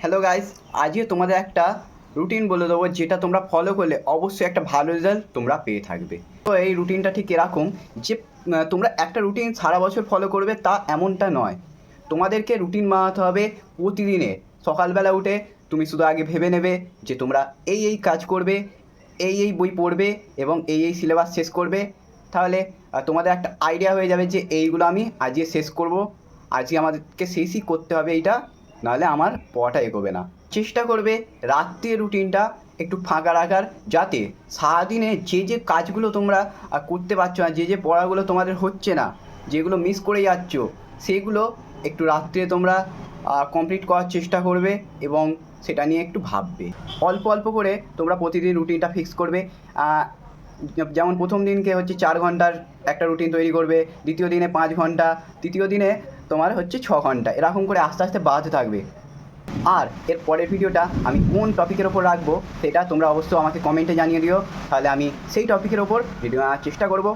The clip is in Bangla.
হ্যালো গাইস, আজকে তোমাদের একটা রুটিন বলে দেবো যেটা তোমরা ফলো করলে অবশ্যই একটা ভালো রেজাল্ট তোমরা পেয়ে থাকবে। তো এই রুটিনটা ঠিক এরকম যে তোমরা একটা রুটিন সারা বছর ফলো করবে তা এমনটা নয়। তোমাদেরকে রুটিন বানাতে হবে প্রতিদিনের। সকালবেলা উঠে তুমি শুধু আগে ভেবে নেবে যে তোমরা এই কাজ করবে, এই বই পড়বে এবং এই সিলেবাস শেষ করবে। তাহলে তোমাদের একটা আইডিয়া হয়ে যাবে যে এইগুলো আমি আজকে শেষ করব, আজকে আমাদেরকে শেষই করতে হবে এইটা, নাহলে আমার পড়াটা এগোবে না। চেষ্টা করবে রাত্রের রুটিনটা একটু ফাঁকা রাখার, যাতে সারাদিনে যে কাজগুলো তোমরা করতে পারছো না, যে পড়াগুলো তোমাদের হচ্ছে না, যেগুলো মিস করে যাচ্ছ, সেগুলো একটু রাত্রে তোমরা কমপ্লিট করার চেষ্টা করবে এবং সেটা নিয়ে একটু ভাববে। অল্প অল্প করে তোমরা প্রতিদিন রুটিনটা ফিক্স করবে। যেমন প্রথম দিনকে হচ্ছে 4 ঘন্টার একটা রুটিন তৈরি করবে, দ্বিতীয় দিনে 5 ঘন্টা, তৃতীয় দিনে তোমার হচ্ছে 6 ঘন্টা, এরকম করে আস্তে আস্তে বাড়তে থাকবে। আর এর পরের ভিডিওটা আমি কোন টপিকের ওপর রাখবো সেটা তোমরা অবশ্যই আমাকে কমেন্টে জানিয়ে দিও, তাহলে আমি সেই টপিকের ওপর ভিডিও আনার চেষ্টা করব।